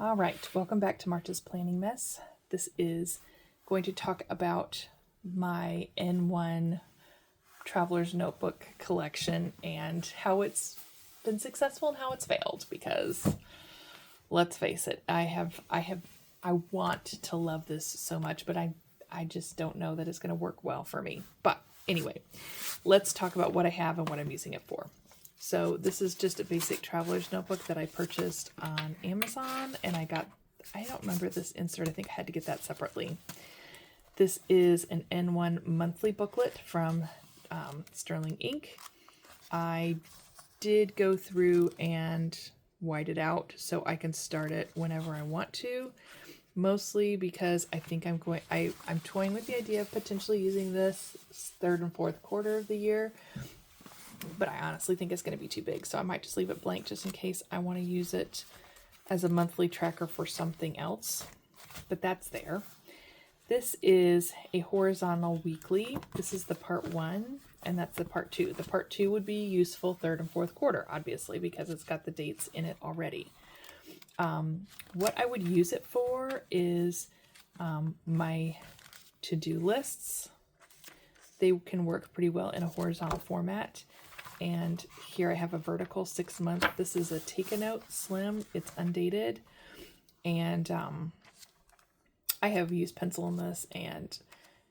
All right, welcome back to Marta's Planning Mess. This is going to talk about my N1 Traveler's Notebook collection and how it's been successful and how it's failed, because let's face it, I want to love this so much, but I just don't know that it's going to work well for me. But anyway, let's talk about what I have and what I'm using it for. So this is just a basic traveler's notebook that I purchased on Amazon, and I don't remember this insert. I think I had to get that separately. This is an N1 monthly booklet from Sterling Ink. I did go through and white it out so I can start it whenever I want to, mostly because I think I'm toying with the idea of potentially using this third and fourth quarter of the year. But I honestly think it's going to be too big, so I might just leave it blank just in case I want to use it as a monthly tracker for something else. But that's there. This is a horizontal weekly. This is the part 1, and that's the part 2. The part 2 would be useful third and fourth quarter, obviously, because it's got the dates in it already. What I would use it for is my to-do lists. They can work pretty well in a horizontal format. And here I have a vertical 6 month. This is a Take a Note Slim. It's undated. And I have used pencil in this and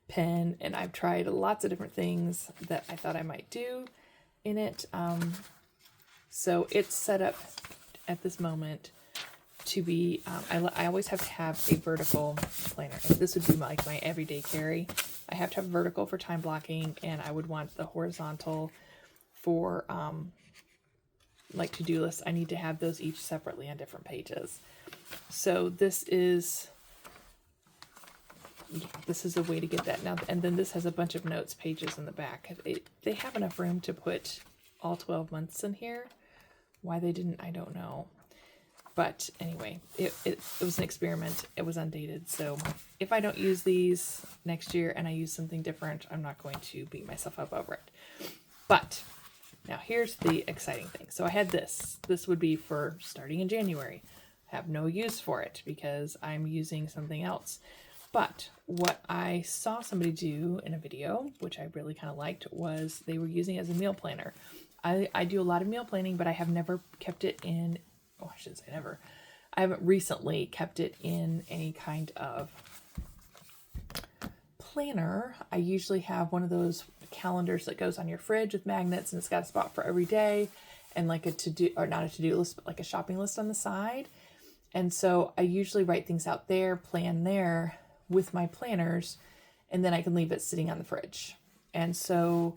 pen, and I've tried lots of different things that I thought I might do in it. So it's set up at this moment to be, I always have to have a vertical planner. And this would be like my everyday carry. I have to have vertical for time blocking, and I would want the horizontal for like to-do lists. I need to have those each separately on different pages. So this is a way to get that now. And then this has a bunch of notes pages in the back. They have enough room to put all 12 months in here. Why they didn't, I don't know. But anyway, it was an experiment. It was undated. So if I don't use these next year and I use something different, I'm not going to beat myself up over it. But now here's the exciting thing. So I had this. This would be for starting in January. I have no use for it because I'm using something else. But what I saw somebody do in a video, which I really kind of liked, was they were using it as a meal planner. I do a lot of meal planning, but I have never kept it in, I shouldn't say never. I haven't recently kept it in any kind of planner. I usually have one of those calendars that goes on your fridge with magnets, and it's got a spot for every day, and like a to-do, or not a to-do list, but like a shopping list on the side. And so I usually write things out there, plan there with my planners, and then I can leave it sitting on the fridge. And so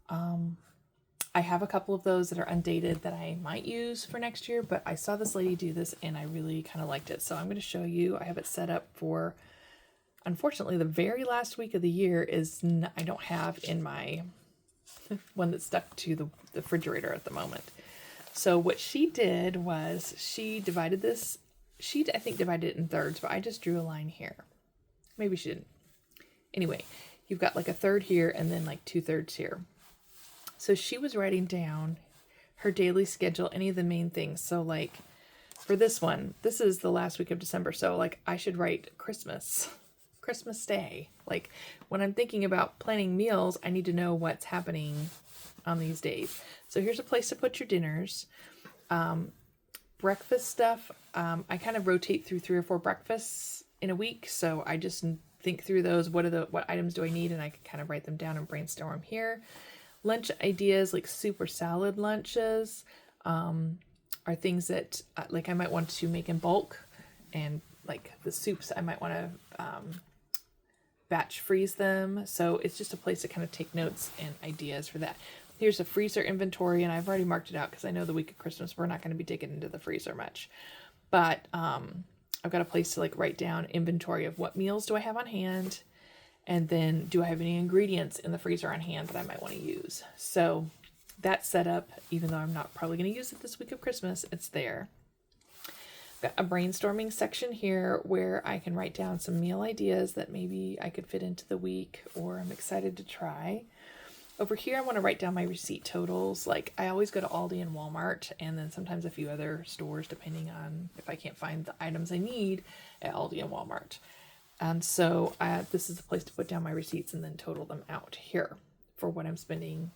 I have a couple of those that are undated that I might use for next year, but I saw this lady do this and I really kind of liked it. So I'm going to show you. I have it set up for, unfortunately, the very last week of the year I don't have in my one that's stuck to the refrigerator at the moment. So what she did was she divided this. I think divided it in thirds, but I just drew a line here. Maybe she didn't. Anyway, you've got like a third here and then like 2/3 here. So she was writing down her daily schedule, any of the main things. So like for this one, this is the last week of December. So like I should write Christmas Day. Like when I'm thinking about planning meals, I need to know what's happening on these days. So here's a place to put your dinners. Breakfast stuff. I kind of rotate through 3 or 4 breakfasts in a week. So I just think through those. What items do I need? And I can kind of write them down and brainstorm them here. Lunch ideas, like soup or salad lunches, are things that like I might want to make in bulk, and like the soups I might want to batch freeze them. So it's just a place to kind of take notes and ideas for that. Here's a freezer inventory, and I've already marked it out because I know the week of Christmas we're not going to be digging into the freezer much. But I've got a place to like write down inventory of what meals do I have on hand, and then do I have any ingredients in the freezer on hand that I might want to use. So that's set up, even though I'm not probably going to use it this week of Christmas, it's there. Got a brainstorming section here where I can write down some meal ideas that maybe I could fit into the week or I'm excited to try. Over here, I want to write down my receipt totals. Like, I always go to Aldi and Walmart, and then sometimes a few other stores, depending on if I can't find the items I need at Aldi and Walmart. And so this is the place to put down my receipts and then total them out here for what I'm spending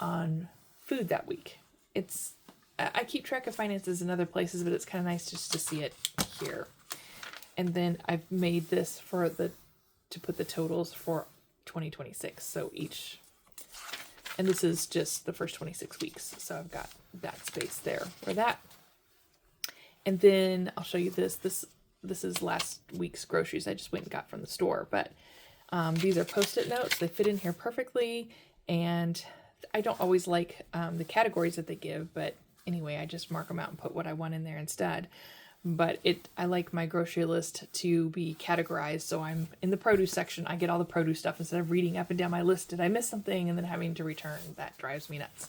on food that week. I keep track of finances in other places, but it's kind of nice just to see it here. And then I've made this to put the totals for 2026. So and this is just the first 26 weeks. So I've got that space there for that. And then I'll show you this. This is last week's groceries I just went and got from the store. But these are Post-it notes. They fit in here perfectly. And I don't always like the categories that they give. But anyway, I just mark them out and put what I want in there instead. But I like my grocery list to be categorized. So I'm in the produce section. I get all the produce stuff instead of reading up and down my list. Did I miss something? And then having to return. That drives me nuts.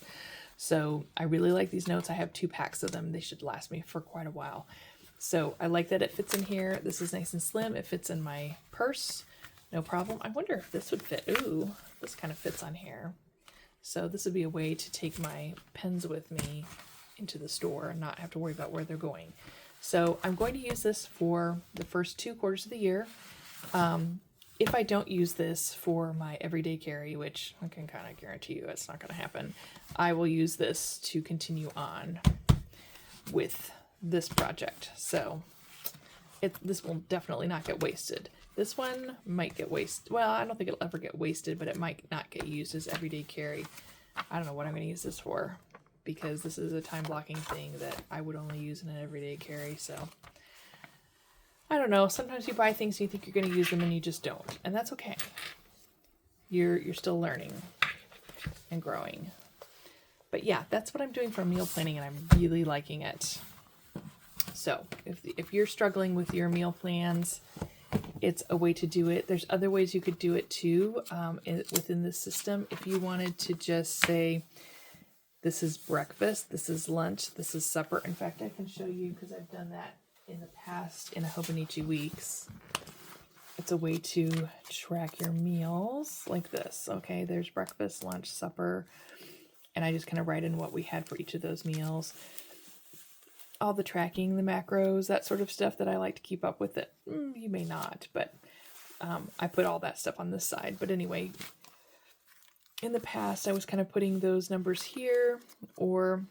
So I really like these notes. I have 2 packs of them. They should last me for quite a while. So I like that it fits in here. This is nice and slim. It fits in my purse. No problem. I wonder if this would fit. Ooh, this kind of fits on here. So this would be a way to take my pens with me into the store and not have to worry about where they're going. So I'm going to use this for the first 2 quarters of the year. If I don't use this for my everyday carry, which I can kind of guarantee you it's not going to happen, I will use this to continue on with this project. So this will definitely not get wasted. This one might get wasted. Well, I don't think it'll ever get wasted, but it might not get used as everyday carry. I don't know what I'm going to use this for, because this is a time blocking thing that I would only use in an everyday carry. So I don't know. Sometimes you buy things and you think you're going to use them and you just don't. And that's okay. You're still learning and growing. But yeah, that's what I'm doing for meal planning, and I'm really liking it. So if you're struggling with your meal plans, it's a way to do it. There's other ways you could do it too within this system. If you wanted to just say, this is breakfast, this is lunch, this is supper. In fact, I can show you, because I've done that in the past in a Hobonichi Weeks. It's a way to track your meals like this. Okay, there's breakfast, lunch, supper, and I just kind of write in what we had for each of those meals. All the tracking, the macros, that sort of stuff that I like to keep up with it. You may not, but I put all that stuff on this side. But anyway, in the past, I was kind of putting those numbers here, or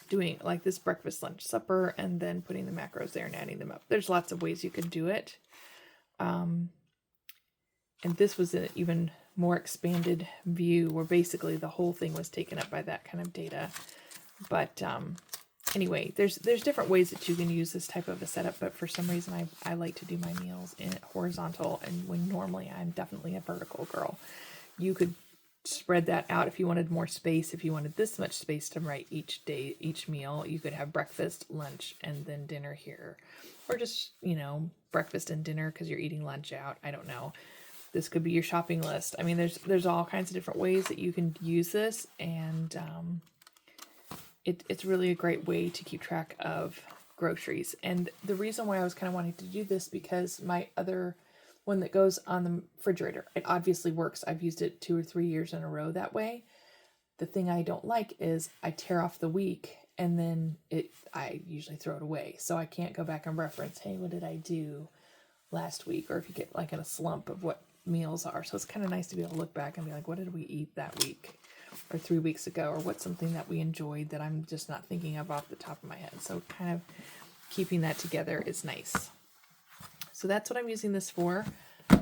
doing like this breakfast, lunch, supper, and then putting the macros there and adding them up. There's lots of ways you can do it. And this was an even more expanded view where basically the whole thing was taken up by that kind of data. But anyway, there's different ways that you can use this type of a setup, but for some reason I like to do my meals in horizontal, and when normally I'm definitely a vertical girl. You could spread that out if you wanted more space. If you wanted this much space to write each day, each meal, you could have breakfast, lunch, and then dinner here. Or just, breakfast and dinner because you're eating lunch out. I don't know. This could be your shopping list. I mean, there's all kinds of different ways that you can use this, and it's really a great way to keep track of groceries. And the reason why I was kind of wanting to do this, because my other one that goes on the refrigerator, it obviously works. I've used it 2 or 3 years in a row that way. The thing I don't like is I tear off the week and then I usually throw it away. So I can't go back and reference, hey, what did I do last week? Or if you get like in a slump of what meals are. So it's kind of nice to be able to look back and be like, what did we eat that week or 3 weeks ago? Or what's something that we enjoyed that I'm just not thinking of off the top of my head. So kind of keeping that together is nice. So that's what I'm using this for,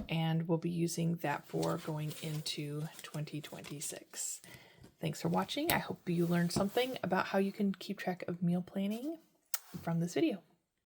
and we'll be using that for going into 2026. Thanks for watching. I hope you learned something about how you can keep track of meal planning from this video.